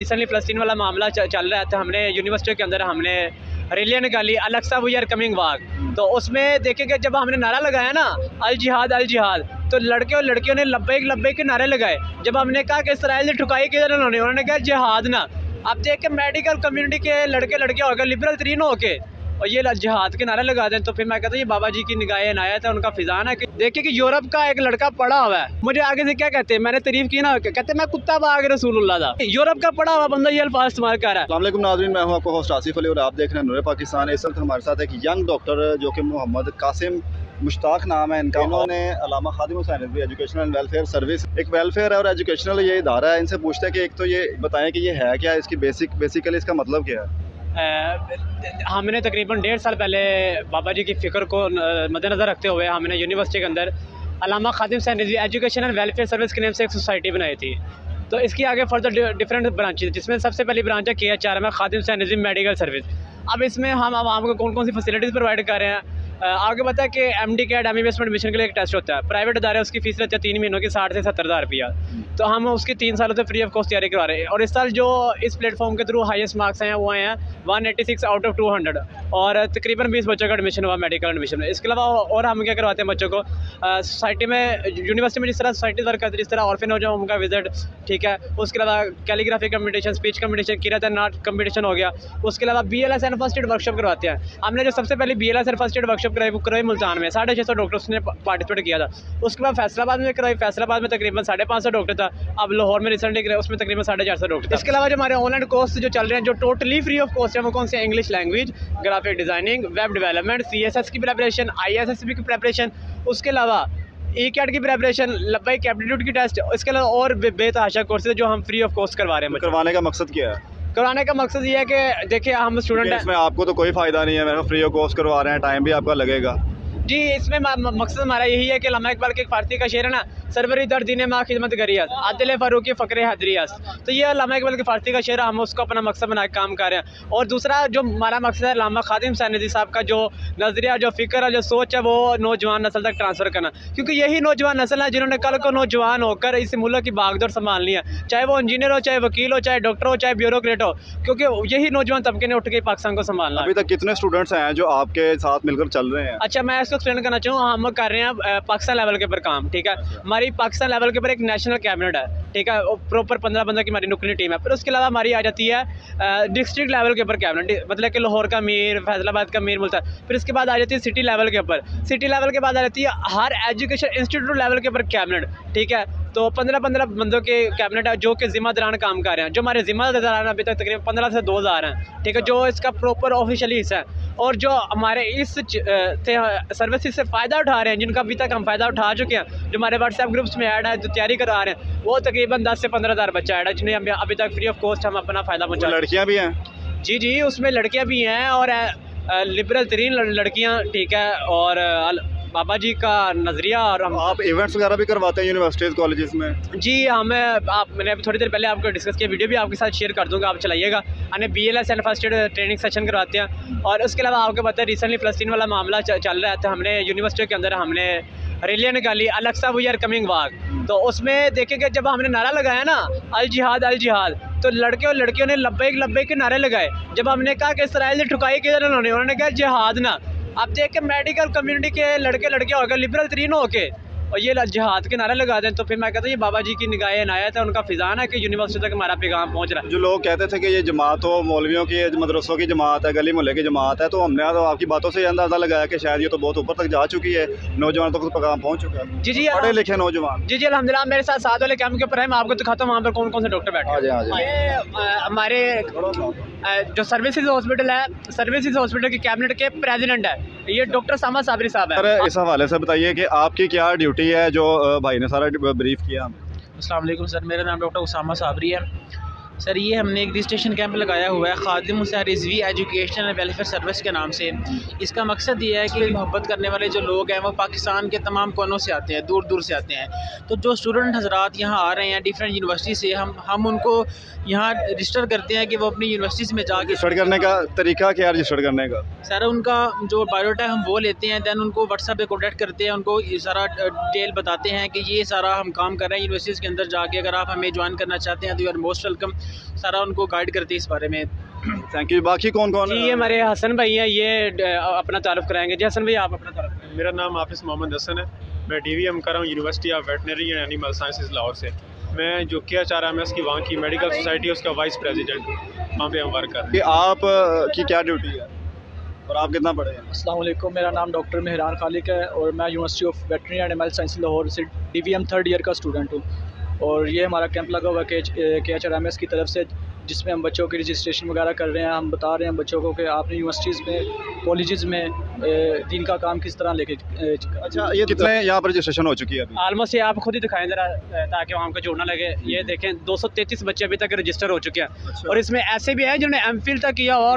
Recently फ़लस्तीन वाला मामला चल रहा था, हमने यूनिवर्सिटी के अंदर हमने रैलियाँ निकाली अल-अक़सा वी आर कमिंग वाक। तो उसमें देखेंगे जब हमने नारा लगाया ना अल जिहाद, तो लड़के और लड़कियों ने लब्बैक लब्बैक के नारे लगाए। जब हमने कहा कि इसराइल ने ठुकाई किधर उन्होंने कहा जिहाद ना। अब देख के मेडिकल कम्युनिटी के लड़के लड़कियाँ हो गए लिबरल तरीन हो के और ये जिहाद के नारे लगा दें, तो फिर मैं कहता हूँ ये बाबा जी की निगाह इनायत है, उनका फिजान है। कि देखिए कि यूरोप का एक लड़का पड़ा हुआ है, मुझे आगे से क्या कहते हैं, मैंने तारीफ की ना, कहते मैं कुत्ता बाग रसूलुल्लाह था। यूरोप का पड़ा हुआ बंदा ये अल्फाज इस्तेमाल कर रहा है। अस्सलाम वालेकुम नाज़रीन, मैं हूँ आपको होस्ट आसिफ अली और आप देख रहे हैं नूर पाकिस्तान। इस वक्त हमारे साथ एक यंग डॉक्टर जो कि मोहम्मद कासिम मुश्ताक नाम है इनका, उन्होंने Allama Khadim Hussain Rizvi educational and welfare service, एक वेलफेयर और एजुकेशनल ये इदारा है। इनसे पूछते हैं कि एक तो ये बताएं कि ये है क्या, इसकी बेसिकली इसका मतलब क्या है। हमने तकरीबन 1.5 साल पहले बाबा जी की फ़िक्र को मद्देनज़र रखते हुए हमने यूनिवर्सिटी के अंदर Allama Khadim Hussain Rizvi education and welfare service के नाम से एक सोसाइटी बनाई थी। तो इसकी आगे फर्दर डिफरेंट ब्रांचेज, जिसमें सबसे पहली ब्रांच है KHR में खादिम हुसैन रिज़वी मेडिकल सर्विस। अब इसमें हम आवाम को कौन कौन सी फैसिलिटीज़ प्रोवाइड कर रहे हैं। आगे पता है कि MD कैट MBBS में एडमिशन के लिए एक टेस्ट होता है, प्राइवेट अदारे उसकी फ़ीस रहती है 3 महीनों की 60 से 70 हज़ार रुपया। तो हम उसकी 3 सालों से फ्री ऑफ कॉस्ट तैयारी करवा रहे हैं। और इस साल जो इस प्लेटफॉर्म के थ्रू हाईएस्ट मार्क्स हैं वो आए हैं 186 आउट ऑफ 200 और तकरीबन 20 बच्चों का एडमिशन हुआ मेडिकल एडमिशन में। इसके अलावा और हम क्या करवाते हैं बच्चों को सोसाइटी में, यूनिवर्सिटी में जिस तरह सोसाइटी वर्क करती है, जिस तरह ऑर्फिन हो जाए उनका विजिट, ठीक है। उसके अलावा calligraphy competition, speech competition, Kirat and naught competition हो गया। उसके अलावा BLS and first aid workshop करवाते हैं। हमने जो सबसे पहले BLS and first aid workshop कराई वो कराई मुल्तान में, 650 डॉक्टर्स ने पार्टिसिपेट किया था। उसके बाद फैसलाबाद में कराई, फैसलाबाद में तकरीबन 550 डॉक्टर था। अब लाहौर में रिसेंटली कराई, उसमें तकरीबन 450 डॉक्टर। इसके अलावा जो हमारे ऑनलाइन कोर्स जो चल रहे हैं जो टोटली फ्री ऑफ कॉस्ट है वो कौन से, English language, graphic designing, web development, CSS की प्रेपरेशन, ISSB की प्रेपरेशन, उसके अलावा ECAT की प्रेपरेशन, लब्बैक एप्टीट्यूड की टेस्ट, इसके अलावा और बेतहाशा कोर्सेज जो हम फ्री ऑफ कॉस्ट करवा रहे हैं। करवाने का मकसद क्या है? करवाने का मकसद ये है कि देखिए हम स्टूडेंट हैं, इसमें आपको तो कोई फ़ायदा नहीं है, मेरा फ्री ऑफ कॉस्ट करवा रहे हैं, टाइम भी आपका लगेगा जी। इसमें मकसद हमारा यही है कि अल्लामा इकबाल के एक फ़ारसी का शेर है ना, सरवरी दर दीन माँ खिदमत करियस आदिल फ़ारूकी फ़क्र हदरियस। तो ये अल्लामा इकबाल के फ़ारसी का शेर है, हम उसको अपना मकसद बना के काम कर रहे हैं। और दूसरा जो हमारा मकसद है अल्लामा खादिम हुसैन रिज़वी साहब का जो नज़रिया, जो फ़िक्र है, जो सोच है, वो नौजवान नस्ल तक ट्रांसफ़र करना। क्योंकि यही नौजवान नस्ल है जिन्होंने कल को नौजवान होकर इस मुल्क की बागडोर संभालनी है, चाहे वो इंजीनियर हो, चाहे वकील हो, चाहे डॉक्टर हो, चाहे ब्यूरोक्रेट हो, क्योंकि यही नौजवान तबके ने उठ के पाकिस्तान को संभालना। अभी तक कितने स्टूडेंट्स हैं जो आपके साथ मिलकर चल रहे हैं? अच्छा, मैं इसको एक्सप्लेन करना चाहूँ। हम कर रहे हैं पाकिस्तान लेवल के ऊपर काम, ठीक है। हमारी पाकिस्तान लेवल के ऊपर एक नेशनल कैबिनेट है, ठीक है, प्रॉपर 15 बंदों की हमारी नुकनी टीम है। फिर उसके अलावा हमारी आ जाती है डिस्ट्रिक्ट लेवल के ऊपर कैबिनेट, मतलब कि लाहौर का मीर, फैसलाबाद का मीर मुल्तान। फिर इसके बाद आ जाती है सिटी लेवल के ऊपर, सिटी लेवल के बाद आ जाती है हर एजुकेशन इंस्टीट्यूट लेवल के ऊपर कैबिनेट, ठीक है। तो 15 बंदों के कैबिनेट है जो कि जिम्मेदारान काम कर रहे हैं। जो हमारे जिम्मेदारान अभी तक तकरीबन 15 से 2000 हैं, ठीक है, जो इसका प्रॉपर ऑफिशियली हिस्सा है। और जो हमारे इस सर्विस से फ़ायदा उठा रहे हैं, जिनका अभी तक हम फ़ायदा उठा चुके हैं, जो हमारे व्हाट्सएप ग्रुप्स में ऐड है, जो तैयारी करा रहे हैं, वो तकरीबन 10 से 15 हज़ार बच्चा ऐड है जिन्हें अभी तक फ्री ऑफ कॉस्ट हम अपना फ़ायदा पहुँचा। लड़कियाँ भी हैं? जी, उसमें लड़कियाँ भी हैं और लिबरल तरीन लड़कियाँ, ठीक है। और बाबा जी का नज़रिया। और हम आप इवेंट्स वगैरह भी करवाते हैं यूनिवर्सिटीज़ कॉलेजेस में? जी, मैंने थोड़ी देर पहले आपको डिस्कस किया, वीडियो भी आपके साथ शेयर कर दूंगा, आप चलाइएगा। हमने BLS and first aid training session करवाते हैं। और उसके अलावा आपको पता है रिसेंटली फ़लस्तीन वाला मामला चल रहा था, हमने यूनिवर्सिटी के अंदर हमने रैलियाँ निकाली अल-अक़सा वी आर कमिंग वाक। तो उसमें देखेंगे जब हमने नारा लगाया ना अल जिहाद, तो लड़के और लड़कियों ने लब्बैक लब्बैक के नारे लगाए। जब हमने कहा कि इसराइल ने ठुकाई किधर उन्होंने कहा जिहाद ना। अब देख के मेडिकल कम्युनिटी के लड़के लड़कियाँ हो गए लिबरल तरीन हो के और ये जिहाद के नारे लगा दें, तो फिर मैं कहता हूँ ये बाबा जी की निगाह इनायत है, उनका फिजान है कि यूनिवर्सिटी तक हमारा पैगाम पहुँच रहा है। जो लोग कहते थे कि ये जमात हो मौलवियों की, मदरसों की जमात है, गली मोहल्ले की जमात है, तो हमने तो आपकी बातों से अंदाज़ा लगाया कि शायद ये तो बहुत ऊपर तक जा चुकी है, नौजवान तक पैगाम पहुँच चुका है। जी, पढ़े लिखे नौजवान। जी, अल्हम्दुलिल्लाह। मेरे साथ वाले कैंप के ऊपर है, मैं आपको दिखाता हूँ वहाँ पर कौन कौन से डॉक्टर बैठे हैं। ये हमारे जो सर्विसेज हॉस्पिटल है, सर्विसेज हॉस्पिटल के कैबिनेट के प्रेसिडेंट है, ये डॉक्टर सामा साबरी साहब है। इस हवाले से बताइए कि आपकी क्या ड्यूटी है, जो भाई ने सारा ब्रीफ किया हमें। अस्सलाम वालेकुम सर, मेरा नाम डॉक्टर उसामा साबरी है। सर ये हमने एक रजिस्ट्रेशन कैंप लगाया हुआ है Khadim Hussain Rizvi education and welfare service के नाम से। इसका मकसद ये है कि मोहब्बत करने वाले जो लोग हैं वो पाकिस्तान के तमाम कोनों से आते हैं, दूर दूर से आते हैं। तो जो स्टूडेंट हजरात यहाँ आ रहे हैं डिफरेंट यूनिवर्सिटी से, हम उनको यहाँ रजिस्टर करते हैं कि वो अपनी यूनिवर्सिटीज़ में जाके। रजिस्टर करने का तरीका क्या है रजिस्टर करने का? सर उनका जो बायोडाटा हम वो लेते हैं, दैन उनको व्हाट्सएप पे कॉन्टैक्ट करते हैं, उनको सारा डिटेल बताते हैं कि ये सारा हम काम कर रहे हैं यूनिवर्सिटीज़ के अंदर जाके। अगर आप हमें ज्वाइन करना चाहते हैं तो यू आर मोस्ट वेलकम। सारा उनको गाइड करती है इस बारे में। Thank you. बाकी कौन कौन? जी ये हमारे हसन भाई हैं, ये अपना तारुफ कराएंगे। जी हसन भाई आप अपना तारुफ कराएंगे। मेरा नाम हाफिज़ मोहम्मद हसन है। मैं DVM कर रहा हूँ university of veterinary and animal sciences Lahore से। मैं जो KHRMS की वहाँ की मेडिकल सोसाइटी है उसका वाइस प्रेसिडेंट हूँ, वहाँ पे हम वर्क कर रहे हैं। कि आप की क्या ड्यूटी है और आप कितना पढ़े हैं? अस्सलाम वालेकुम, मेरा नाम डॉक्टर मेहरान खालिक है और मैं university of veterinary and animal science Lahore से DVM 3rd ईयर का स्टूडेंट हूँ। और ये हमारा कैंप लगा हुआ है KHRMS की तरफ से, जिसमें हम बच्चों की रजिस्ट्रेशन वगैरह कर रहे हैं। हम बता रहे हैं बच्चों को कि आपने यूनिवर्सिटीज़ में, कॉलेजेस में दिन का काम किस तरह लेके। अच्छा, ये कितने यहाँ पर रजिस्ट्रेशन हो चुकी है अभी? ऑलमोस्ट ये आप खुद ही दिखाएं ज़रा ताकि वहाँ का जोड़ना लगे। ये देखें 233 बच्चे अभी तक रजिस्टर हो चुके हैं। अच्छा। और इसमें ऐसे भी हैं जिन्होंने MPhil तक किया और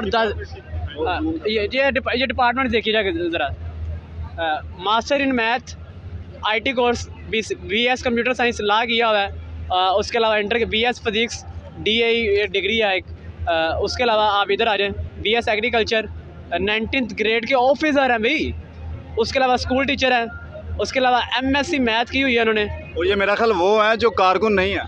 ये डिपार्टमेंट देखिएगा ज़रा, master in math, IT course, BS computer science ला किया हुआ है। उसके अलावा inter BS physics DAE degree है एक। उसके अलावा आप इधर आ जाएँ, BS एग्रीकल्चर, 19th ग्रेड के ऑफिसर हैं भाई। उसके अलावा स्कूल टीचर हैं। उसके अलावा MSc मैथ की हुई है उन्होंने। और ये मेरा ख्याल वो है जो कारकुन नहीं है।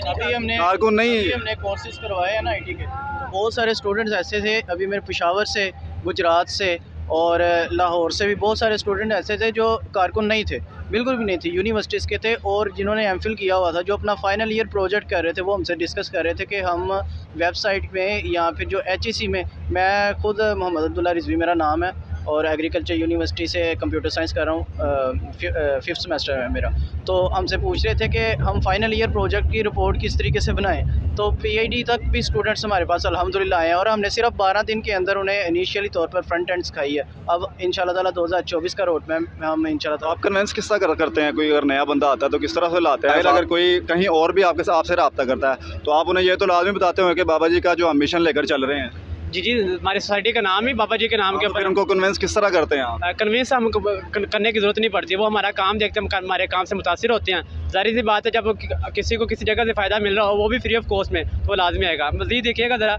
अभी हमने कोर्सेज करवाए हैं ना IT के, तो बहुत सारे स्टूडेंट्स ऐसे थे। अभी मेरे पेशावर से, गुजरात से और लाहौर से भी बहुत सारे स्टूडेंट ऐसे थे जो कारकुन नहीं थे, बिल्कुल भी नहीं थे, यूनिवर्सिटीज़ के थे। और जिन्होंने MPhil किया हुआ था, जो अपना फाइनल ईयर प्रोजेक्ट कर रहे थे, वो हमसे डिस्कस कर रहे थे कि हम वेबसाइट में या फिर जो HEC में, मैं खुद मोहम्मद अब्दुल्ला रिजवी मेरा नाम है और एग्रीकल्चर यूनिवर्सिटी से कंप्यूटर साइंस कर रहा हूँ, 5th सेमेस्टर है मेरा। तो हमसे पूछ रहे थे कि हम फाइनल ईयर प्रोजेक्ट की रिपोर्ट किस तरीके से बनाएं। तो PhD तक भी स्टूडेंट्स हमारे पास अल्हम्दुलिल्लाह आए हैं और हमने सिर्फ 12 दिन के अंदर उन्हें इनिशियली तौर पर फ्रंट एंड सिखाई है। अब इंशाल्लाह ताला 2024 का रोड मैप हम इंशाल्लाह ताला। आप कन्वेंस किस तरह करते हैं? कोई अगर नया बंदा आता है तो किस तरह से लाते हैं? अगर कोई कहीं और भी आपसे रब्ता करता है तो आप उन्हें ये तो लाजमी बताते होंगे कि बाबा जी का जो हम मिशन लेकर चल रहे हैं। जी हमारी सोसाइटी का नाम ही बाबा जी के नाम के ऊपर। उनको कन्वेंस किस तरह करते हैं आप? कन्वेंस हमको करने की ज़रूरत नहीं पड़ती, वो हमारा काम देखते हैं, हमारे काम से मुतासिर होते हैं। ज़ाहिर सी बात है, जब किसी को किसी जगह से फ़ायदा मिल रहा हो, वो भी फ्री ऑफ कॉस्ट में, तो लाजमी आएगा। मज़ीद देखिएगा ज़रा,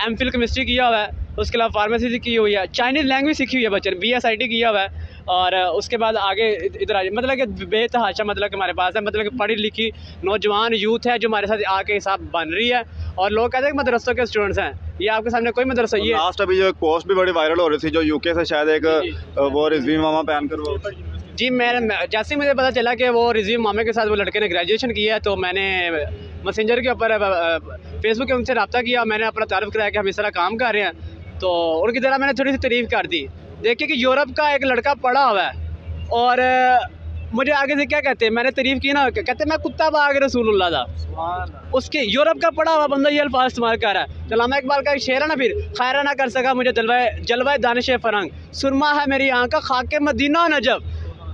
MPhil केमिस्ट्री किया हुआ है, उसके अलावा फार्मेसी की हुई है, चाइनीज़ लैंग्वेज सीखी हुई है बच्चे ने, BS IT किया हुआ है। और उसके बाद आगे इधर आ जाए, मतलब कि बेतहाशा मतलब कि हमारे पास है, मतलब कि पढ़ी लिखी नौजवान यूथ है जो हमारे साथ आके हिसाब बन रही है। और लोग कहते हैं कि मदरसों के स्टूडेंट्स हैं, ये आपके सामने कोई मदरसा ये लास्ट अभी जो एक पोस्ट भी बड़ी वायरल हो रही थी, जो UK से शायद एक वो रिजवी मामा पहन कर वो। जी जैसे मुझे पता चला कि वो रिजवी मामे के साथ वो लड़के ने ग्रेजुएशन किया है, तो मैंने मैसेंजर के ऊपर फेसबुक के उनसे रब्ता किया, मैंने अपना तारुफ कराया कि हम इस तरह काम कर रहे हैं। तो उनकी तरह मैंने थोड़ी सी तारीफ़ कर दी। देखिए कि यूरोप का एक लड़का पढ़ा हुआ है और मुझे आगे से क्या कहते हैं, मैंने तारीफ़ की ना, कहते मैं कुत्ता बाग रसूलुल्लाह था। उसके यूरोप का पढ़ा हुआ बंदा ये अल्फाज इस्तेमाल कर रहा है। अल्लामा इकबाल का एक शेर है ना, फिर खैरा ना कर सका मुझे जलवाए दानिश फरंग, सुरमा है मेरी आँख का खाके मदीना नजब।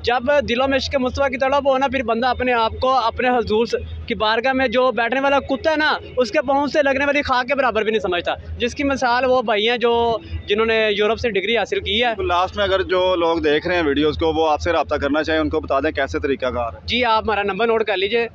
जब दिलों में इश्क़ मुस्तफ़ा की तड़प हो ना, फिर बंदा अपने आप को अपने हुजूर की बारगाह में जो बैठने वाला कुत्ता है ना, उसके पहुँच से लगने वाली खाक के बराबर भी नहीं समझता। जिसकी मिसाल वो भाई हैं जिन्होंने यूरोप से डिग्री हासिल की है। तो लास्ट में अगर जो लोग देख रहे हैं वीडियोस को, वो आपसे रब्ता करना चाहें, उनको बता दें कैसे तरीकाकार है? जी आप हमारा नंबर नोट कर लीजिए,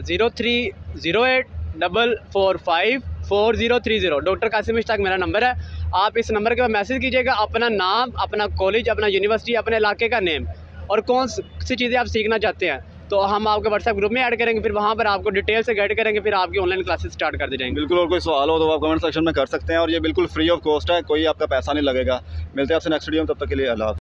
0308 445 4030। डॉक्टर कासिम मुश्ताक मेरा नंबर है। आप इस नंबर के बाद मैसेज कीजिएगा, अपना नाम, अपना कॉलेज, अपना यूनिवर्सिटी, अपने इलाके का नेम और कौन सी चीज़ें आप सीखना चाहते हैं, तो हम आपके व्हाट्सएप ग्रुप में ऐड करेंगे। फिर वहाँ पर आपको डिटेल से गाइड करेंगे, फिर आपकी ऑनलाइन क्लासेस स्टार्ट कर दी जाएंगी। बिल्कुल, और कोई सवाल हो तो आप कमेंट सेक्शन में कर सकते हैं और ये बिल्कुल फ्री ऑफ कॉस्ट है, कोई आपका पैसा नहीं लगेगा। मिलते हैं आपसे नेक्स्ट वीडियो में, तब तक के लिए अल्लाह।